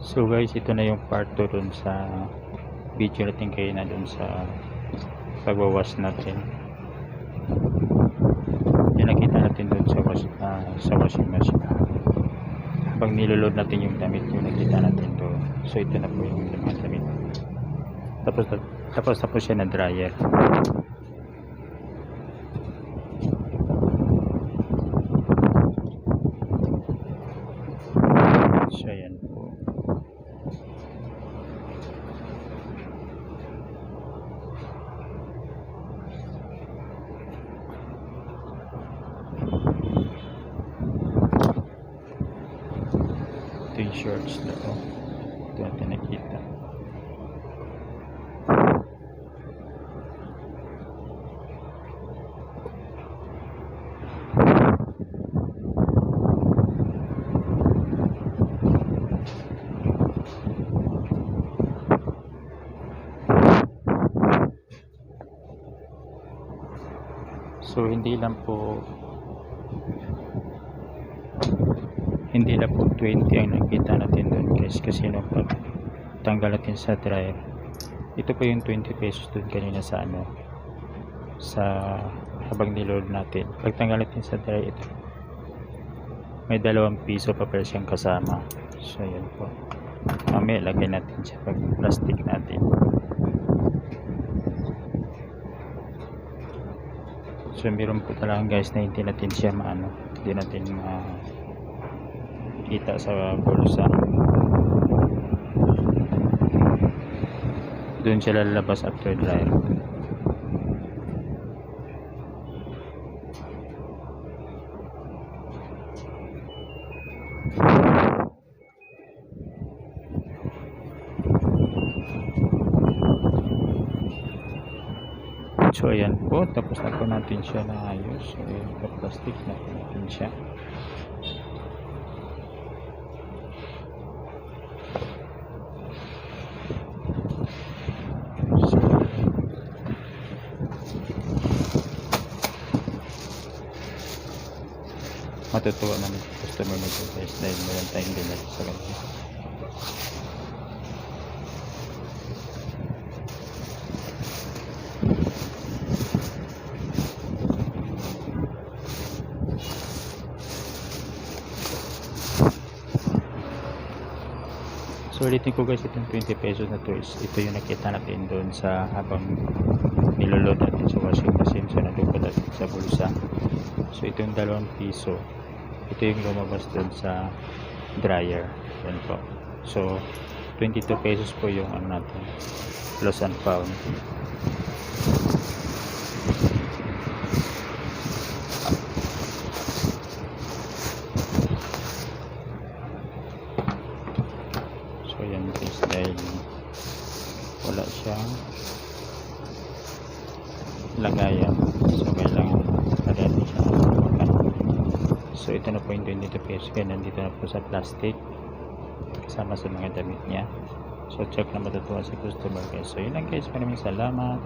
So guys, ito na yung part 2 dun sa video natin kayo na dun sa pagwawash natin. Yan nakita natin dun sa washing machine. Pag niloload natin yung damit, yung nakita natin doon. So ito na po yung mga damit. Tapos siya na dryer. So yan po. Ito yung shorts na to. Ito natin nakita. So hindi lang po 20 ang nakita natin doon guys, kasi nung pag tanggal natin sa dryer, ito po yung 20 pesos doon kanina sa habang niload natin. Pag tanggal natin sa dryer, ito may 2 piso pa pala siyang kasama. So yan po, mamaya lagay natin siya pag plastic natin. So meron po talaga guys na hindi natin siya hindi natin kita sa bulsa. Doon siya lalabas after dryer. So ayan po, tapos na po natin siya na ayos. So ayan po, plastic na po natin siya. Matutuwa naman yung customer nito guys, dahil meron tayong dinala sa kanya. So ulitin ko guys, itong 20 pesos na to is ito yung nakita natin doon sa habang niloload natin sa washing machine. So nadukot natin sa bulsa. So itong 2 piso, ito yung lumabas doon sa dryer. Yan po. So 22 pesos po yung natin, lost and found. So yan guys, dahil wala siyang lagayan, so kailangan lagyan siya. So ito na po yung 22 pesos, kaya nandito na po sa plastic kasama sa mga damit niya. So check na matutuwa si customer guys. So yun lang guys, maraming salamat.